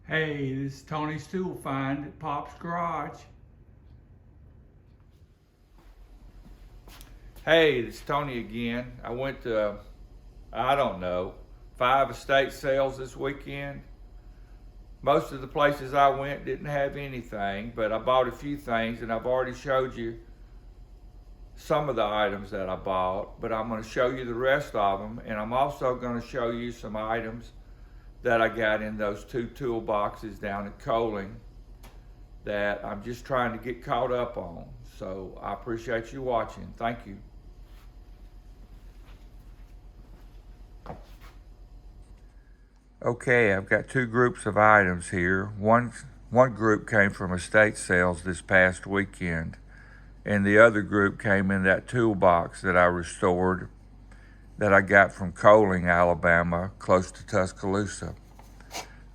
Hey, this is Tony's Tool Find at Pop's Garage. Hey, it's Tony again. I went to, I don't know, 5 estate sales this weekend. Most of the places I went didn't have anything, but I bought a few things, and I've already showed you some of the items that I bought, but I'm going to show you the rest of them, and I'm also going to show you some items that I got in those 2 toolboxes down at Coling that I'm just trying to get caught up on. So I appreciate you watching. Thank you. Okay, I've got 2 groups of items here. One group came from estate sales this past weekend, and the other group came in that toolbox that I restored that I got from Coling, Alabama, close to Tuscaloosa.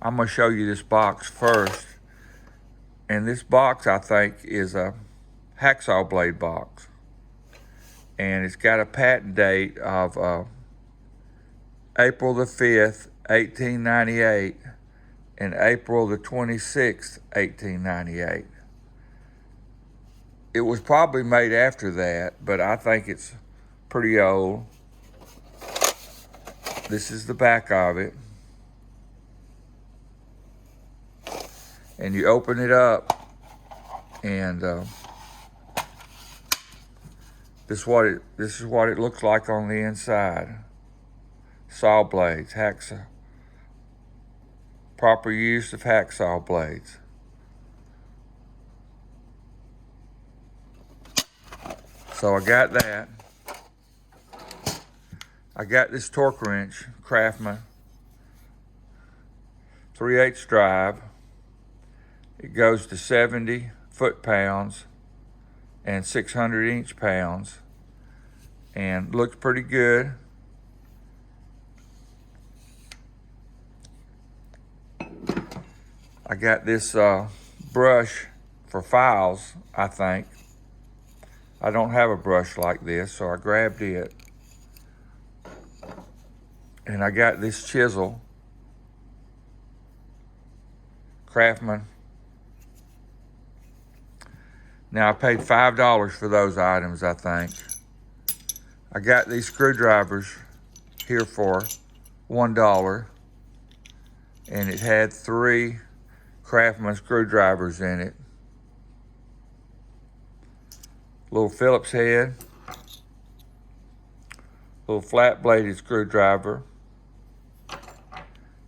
I'm going to show you this box first, and this box I think is a hacksaw blade box, and it's got a patent date of April the 5th, 1898, and April the 26th, 1898. It was probably made after that, but I think it's pretty old. This is the back of it. And you open it up, and this is what it looks like on the inside. Saw blades, hacksaw. Proper use of hacksaw blades. So I got that. I got this torque wrench, Craftsman, 3/8 drive. It goes to 70 foot-pounds and 600 inch-pounds, and looks pretty good. I got this brush for files, I think. I don't have a brush like this, so I grabbed it. And I got this chisel, Craftsman. Now I paid $5 for those items, I think. I got these screwdrivers here for $1, and it had 3 Craftsman screwdrivers in it. Little Phillips head, little flat bladed screwdriver,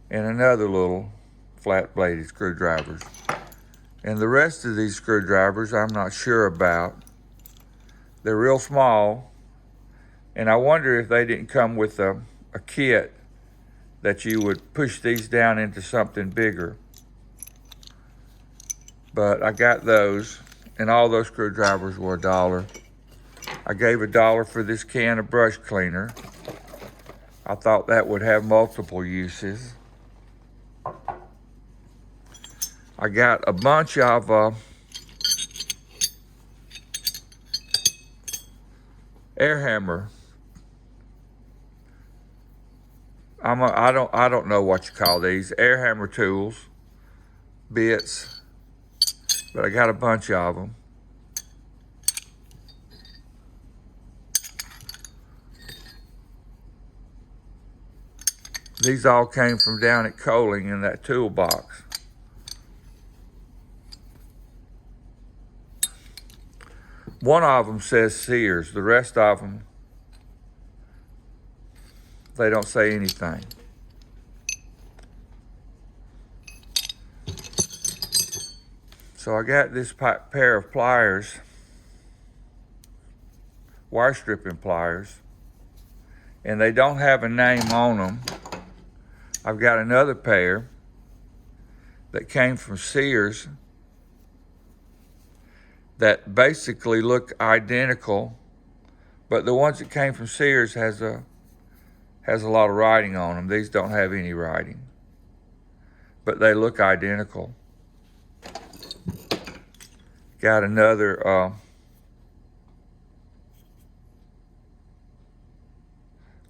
and another little flat bladed screwdrivers. And the rest of these screwdrivers I'm not sure about. They're real small, and I wonder if they didn't come with a kit that you would push these down into something bigger. But I got those, and all those screwdrivers were $1. I gave $1 for this can of brush cleaner. I thought that would have multiple uses. I got a bunch of air hammer. I don't know what you call these, air hammer tools, bits, but I got a bunch of them. These all came from down at Coling in that toolbox. One of them says Sears. The rest of them, they don't say anything. So I got this pair of pliers, wire stripping pliers, and they don't have a name on them. I've got another pair that came from Sears that basically look identical, but the ones that came from Sears has a lot of writing on them. These don't have any writing, but they look identical. Got another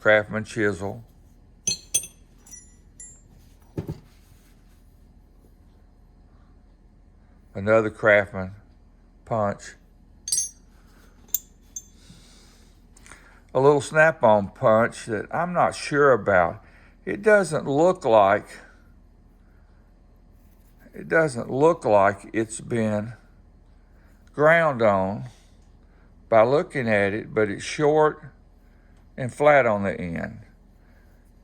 Craftsman chisel. Another Craftsman punch. A little snap-on punch that I'm not sure about. It doesn't look like it's been ground on by looking at it, but it's short and flat on the end.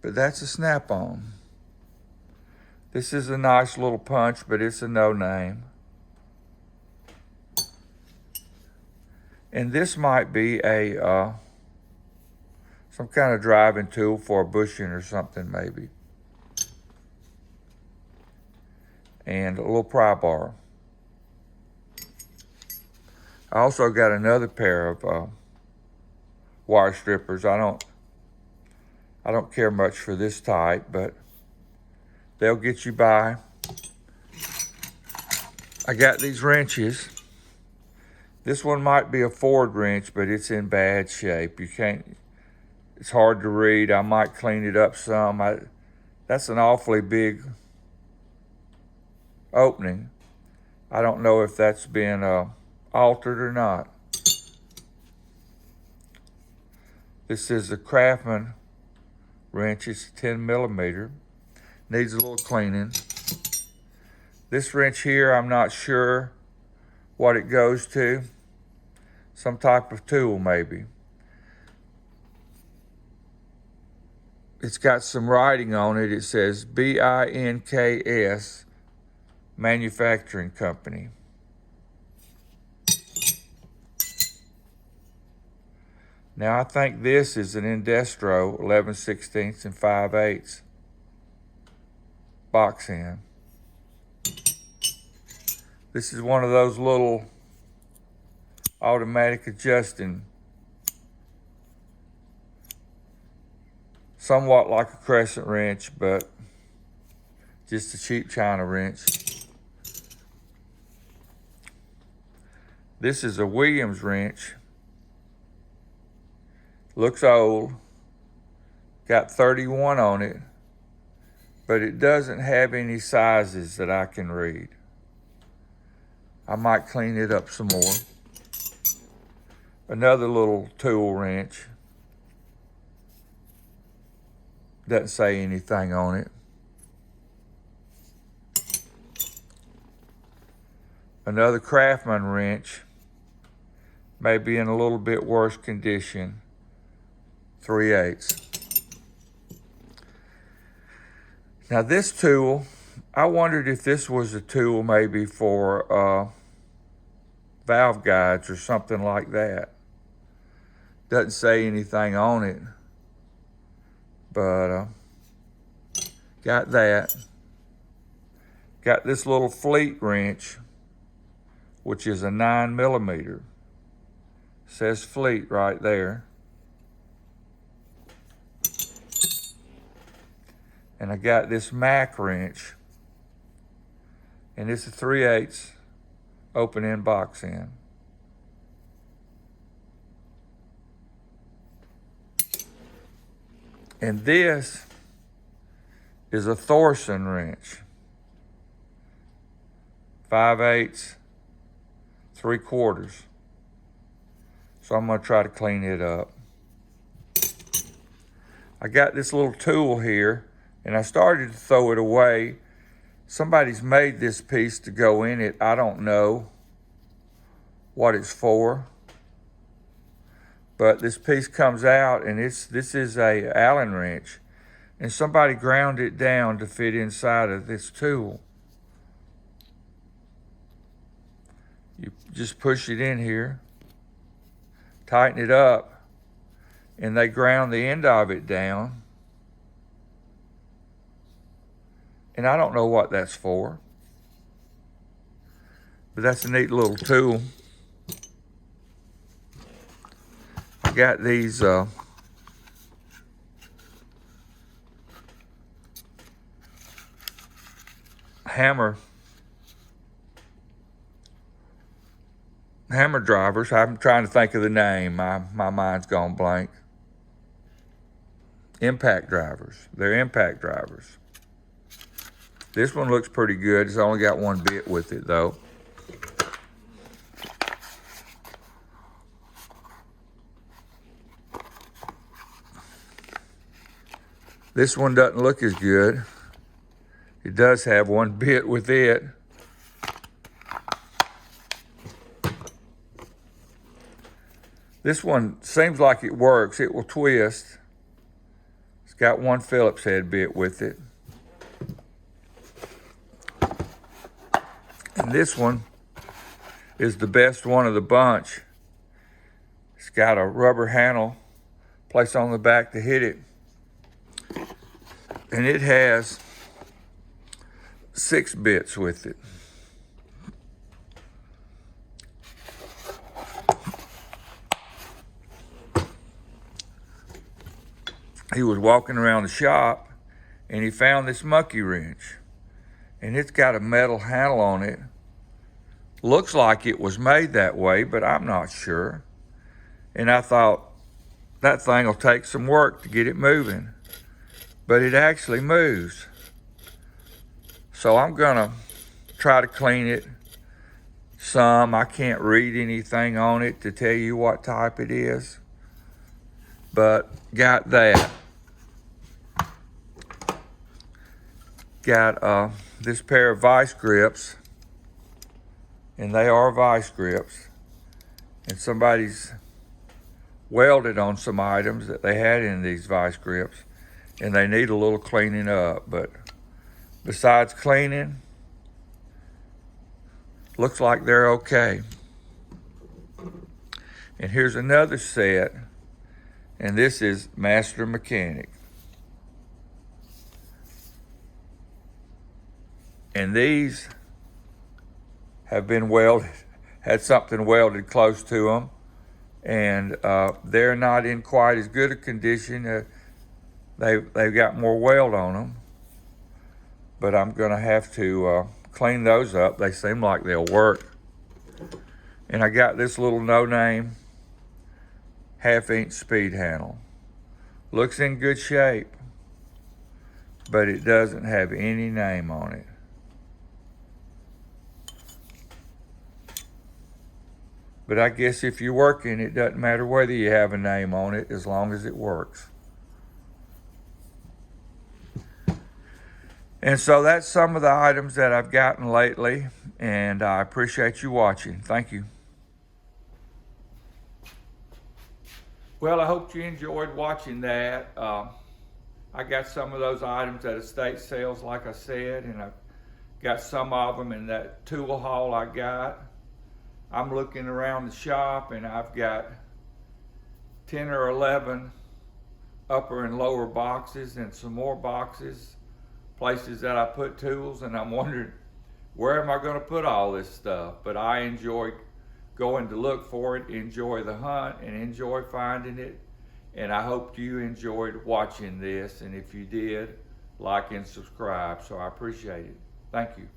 But that's a snap-on. This is a nice little punch, but it's a no-name. And this might be a some kind of driving tool for a bushing or something, maybe. And a little pry bar. I also got another pair of wire strippers. I don't care much for this type, but they'll get you by. I got these wrenches. This one might be a Ford wrench, but it's in bad shape. It's hard to read. I might clean it up some. That's an awfully big opening. I don't know if that's been altered or not. This is a Craftsman wrench. It's 10 millimeter. Needs a little cleaning. This wrench here, I'm not sure what it goes to. Some type of tool, maybe. It's got some writing on it. It says BINKS Manufacturing Company. Now I think this is an Indestro 11/16 and 5/8 box end. This is one of those little automatic adjusting, somewhat like a crescent wrench, but just a cheap China wrench. This is a Williams wrench. Looks old. Got 31 on it, but it doesn't have any sizes that I can read. I might clean it up some more. Another little tool wrench. Doesn't say anything on it. Another Craftsman wrench. Maybe in a little bit worse condition. 3/8. Now this tool, I wondered if this was a tool maybe for valve guides or something like that. Doesn't say anything on it, but got that. Got this little fleet wrench, which is a 9 millimeter. Says fleet right there. And I got this Mac wrench, and it's a 3/8 open end box end. And this is a Thorson wrench, 5/8, 3/4. So I'm gonna try to clean it up. I got this little tool here, and I started to throw it away. Somebody's made this piece to go in it. I don't know what it's for, but this piece comes out, and this is a Allen wrench, and somebody ground it down to fit inside of this tool. You just push it in here, tighten it up, and they ground the end of it down. And I don't know what that's for, but that's a neat little tool. I got these hammer drivers. I'm trying to think of the name. My mind's gone blank. Impact drivers. They're impact drivers. This one looks pretty good. It's only got one bit with it though. This one doesn't look as good. It does have one bit with it. This one seems like it works. It will twist. It's got one Phillips head bit with it. And this one is the best one of the bunch. It's got a rubber handle placed on the back to hit it. And it has 6 bits with it. He was walking around the shop and he found this monkey wrench. And it's got a metal handle on it. Looks like it was made that way, but I'm not sure. And I thought, that thing will take some work to get it moving. But it actually moves. So I'm gonna try to clean it some. I can't read anything on it to tell you what type it is. But got that. Got this pair of vice grips, and they are vice grips, and somebody's welded on some items that they had in these vice grips, and they need a little cleaning up. But besides cleaning, looks like they're okay. And here's another set, and this is Master Mechanic. And these have been welded, had something welded close to them, and they're not in quite as good a condition. They've got more weld on them, but I'm gonna have to clean those up. They seem like they'll work. And I got this little no-name 1/2-inch speed handle. Looks in good shape, but it doesn't have any name on it. But I guess if you're working, it doesn't matter whether you have a name on it as long as it works. And so that's some of the items that I've gotten lately, and I appreciate you watching. Thank you. Well, I hope you enjoyed watching that. I got some of those items at estate sales, like I said, and I've got some of them in that tool haul I got. I'm looking around the shop and I've got 10 or 11 upper and lower boxes and some more boxes, places that I put tools, and I'm wondering, where am I going to put all this stuff? But I enjoy going to look for it, enjoy the hunt, and enjoy finding it. And I hope you enjoyed watching this, and if you did, like and subscribe. So I appreciate it. Thank you.